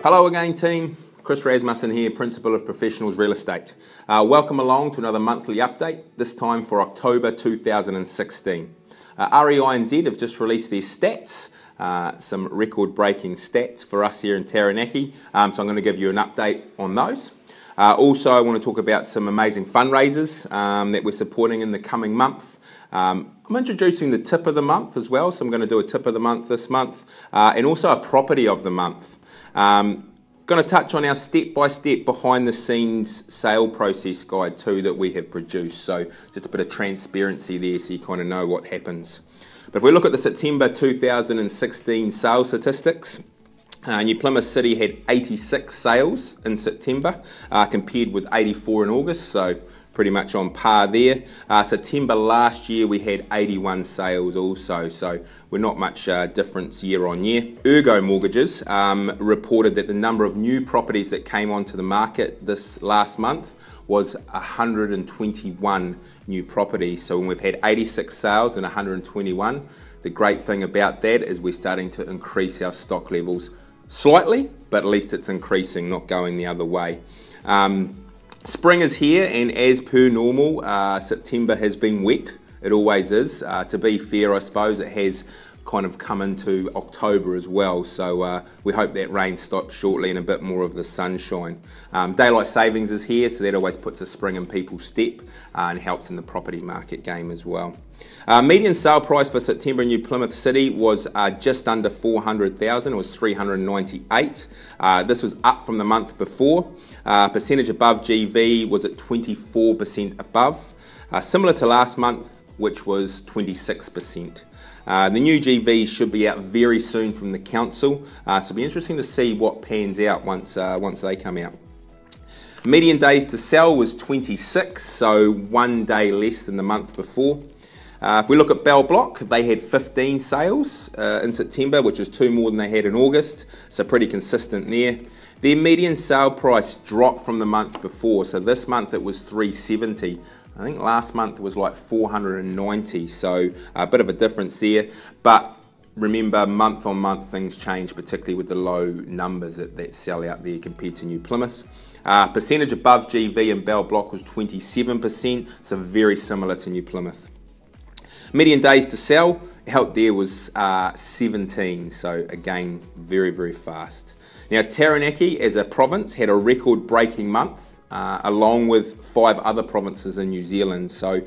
Hello again, team. Kris Rasmussen here, Principal of Professionals Real Estate. Welcome along to another monthly update, this time for October 2016. REI and Z have just released their stats, some record-breaking stats for us here in Taranaki, so I'm going to give you an update on those. Also, I want to talk about some amazing fundraisers that we're supporting in the coming month. I'm introducing the tip of the month as well, so I'm going to do a tip of the month this month, and also a property of the month. Going to touch on our step-by-step behind-the-scenes sale process guide too that we have produced, so just a bit of transparency there so you kind of know what happens. But if we look at the September 2016 sales statistics, New Plymouth City had 86 sales in September compared with 84 in August, so pretty much on par there. September last year we had 81 sales also, so we're not much difference year on year. Ergo Mortgages reported that the number of new properties that came onto the market this last month was 121 new properties. So when we've had 86 sales and 121, the great thing about that is we're starting to increase our stock levels slightly, but at least it's increasing, not going the other way. Spring is here, and as per normal, September has been wet. It always is. To be fair, I suppose it has kind of come into October as well, so we hope that rain stops shortly and a bit more of the sunshine. Daylight savings is here, so that always puts a spring in people's step and helps in the property market game as well. Median sale price for September in New Plymouth City was just under 400,000. It was 398. This was up from the month before. Percentage above GV was at 24% above, similar to last month, which was 26%. The new GV should be out very soon from the council, so it'll be interesting to see what pans out once they come out. Median days to sell was 26, so 1 day less than the month before. If we look at Bell Block, they had 15 sales in September, which is 2 more than they had in August, so pretty consistent there. Their median sale price dropped from the month before, so this month it was 370. I think last month it was like 490, so a bit of a difference there. But remember, month on month things change, particularly with the low numbers that sell out there compared to New Plymouth. Percentage above GV in Bell Block was 27%, so very similar to New Plymouth. Median days to sell out there was 17, so again, very, very fast. Now, Taranaki as a province had a record-breaking month, along with 5 other provinces in New Zealand. So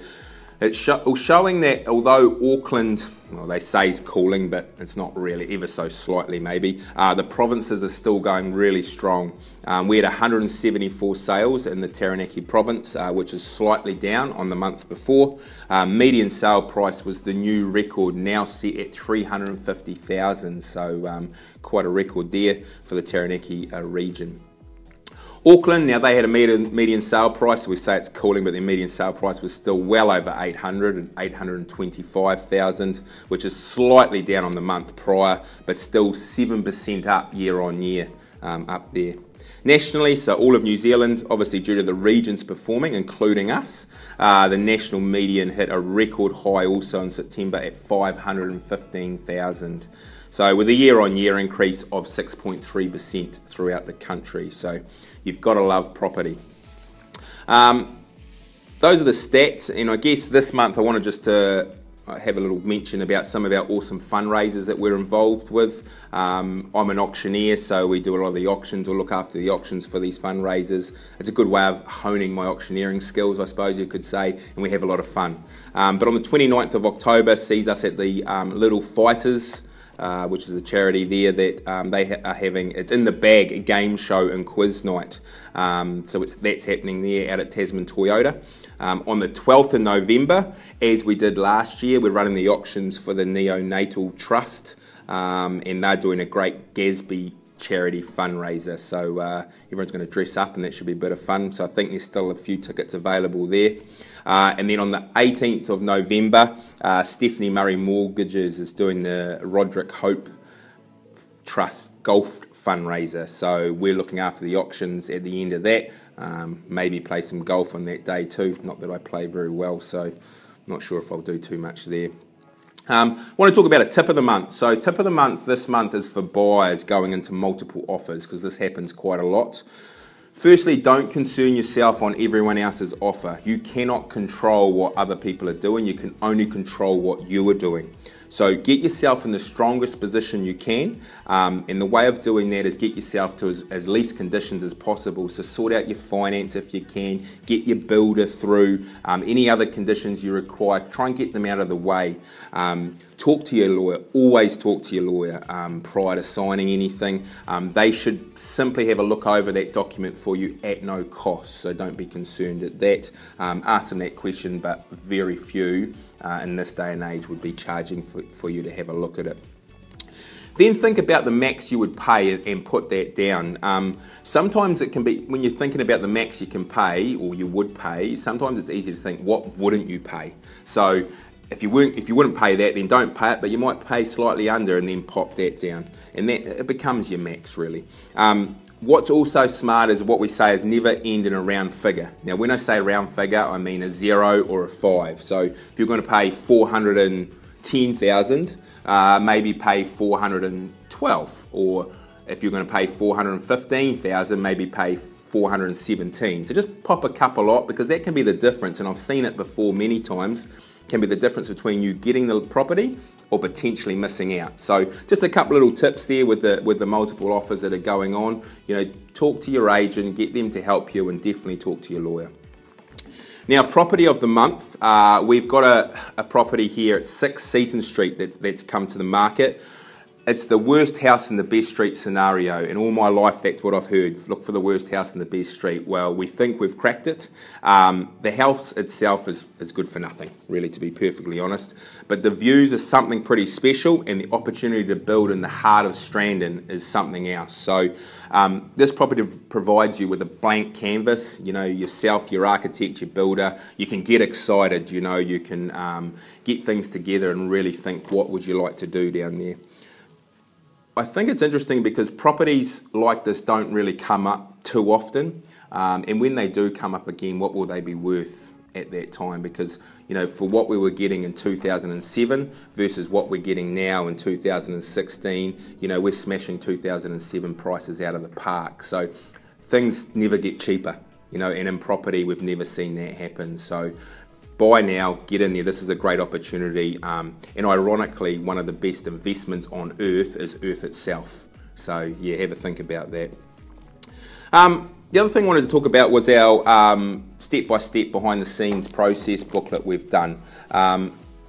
it's showing that although Auckland, well, they say is cooling, but it's not really, ever so slightly maybe, the provinces are still going really strong. We had 174 sales in the Taranaki province, which is slightly down on the month before. Median sale price was the new record, now set at 350,000, so quite a record there for the Taranaki region. Auckland, now they had a median sale price, so we say it's cooling, but their median sale price was still well over 800 and 825,000, which is slightly down on the month prior, but still 7% up year on year up there. Nationally, so all of New Zealand, obviously due to the regions performing, including us, the national median hit a record high also in September at 515,000. So with a year-on-year increase of 6.3% throughout the country. So you've got to love property. Those are the stats, and I guess this month I wanted just to have a little mention about some of our awesome fundraisers that we're involved with. I'm an auctioneer, so we do a lot of the auctions or look after the auctions for these fundraisers. It's a good way of honing my auctioneering skills, I suppose you could say, and we have a lot of fun. But on the 29th of October sees us at the Little Fighters, which is a charity there that they are having. It's in the bag, a game show and quiz night. So that's happening there out at Tasman Toyota. On the 12th of November, as we did last year, we're running the auctions for the Neonatal Trust, and they're doing a great Gatsby charity fundraiser, so everyone's going to dress up and that should be a bit of fun, so I think there's still a few tickets available there. And then on the 18th of November, Stephanie Murray Mortgages is doing the Roderick Hope Trust Golf fundraiser, so we're looking after the auctions at the end of that. Maybe play some golf on that day too, not that I play very well, so I'm not sure if I'll do too much there. Want to talk about a tip of the month. So tip of the month this month is for buyers going into multiple offers, because this happens quite a lot. Firstly, don't concern yourself on everyone else's offer. You cannot control what other people are doing. You can only control what you are doing. So get yourself in the strongest position you can, and the way of doing that is get yourself to as least conditions as possible. So sort out your finance if you can, get your builder through, any other conditions you require, try and get them out of the way. Talk to your lawyer, always talk to your lawyer prior to signing anything. They should simply have a look over that document for you at no cost, so don't be concerned at that. Ask them that question, but very few in this day and age would be charging for you to have a look at it. Then think about the max you would pay and put that down. Sometimes it can be, when you're thinking about the max you can pay or you would pay, sometimes it's easy to think, what wouldn't you pay? So if you wouldn't pay that, then don't pay it, but you might pay slightly under and then pop that down. And that it becomes your max, really. What's also smart is what we say is never end in a round figure. Now, when I say round figure, I mean a 0 or a 5. So if you're going to pay 410,000, maybe pay 412, or if you're going to pay 415,000, maybe pay 417. So just pop a couple off, because that can be the difference, and I've seen it before many times, can be the difference between you getting the property or potentially missing out. So just a couple little tips there with the multiple offers that are going on. You know, talk to your agent, get them to help you, and definitely talk to your lawyer. Now, property of the month, we've got a property here at 6 Seaton Street that's come to the market. It's the worst house in the best street scenario. In all my life, that's what I've heard. Look for the worst house in the best street. Well, we think we've cracked it. The house itself is good for nothing, really, to be perfectly honest. But the views are something pretty special, and the opportunity to build in the heart of Strandon is something else. So this property provides you with a blank canvas. You know, yourself, your architect, your builder, you can get excited. You know, you can get things together and really think, what would you like to do down there? I think it's interesting because properties like this don't really come up too often, and when they do come up again, what will they be worth at that time? Because, you know, for what we were getting in 2007 versus what we're getting now in 2016, you know, we're smashing 2007 prices out of the park. So things never get cheaper, you know, and in property we've never seen that happen. So buy now, get in there. This is a great opportunity, and ironically, one of the best investments on earth is earth itself. So yeah, have a think about that. The other thing I wanted to talk about was our step-by-step behind-the-scenes process booklet we've done.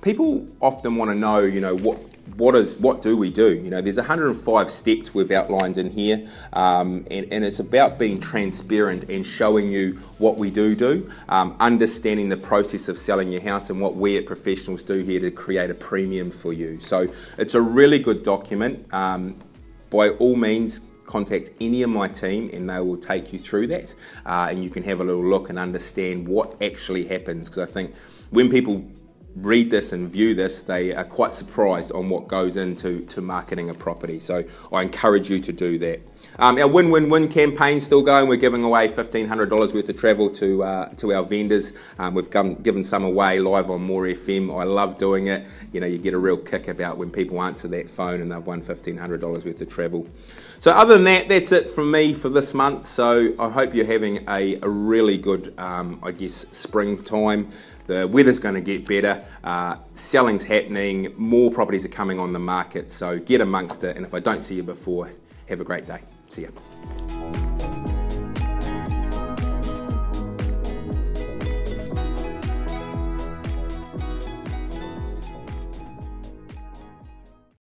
People often want to know, you know, what do we do? You know, there's 105 steps we've outlined in here, and it's about being transparent and showing you what we do, understanding the process of selling your house and what we at Professionals do here to create a premium for you. So it's a really good document. By all means, contact any of my team and they will take you through that, and you can have a little look and understand what actually happens, because I think when people read this and view this, they are quite surprised on what goes into marketing a property. So I encourage you to do that. Our win-win-win campaign still going. We're giving away $1,500 worth of travel to our vendors. We've given some away live on More FM. I love doing it. You know, you get a real kick about when people answer that phone and they've won $1,500 worth of travel. So other than that, that's it from me for this month. So I hope you're having a really good, I guess, springtime. The weather's going to get better, selling's happening, more properties are coming on the market, so get amongst it, and if I don't see you before, have a great day. See ya.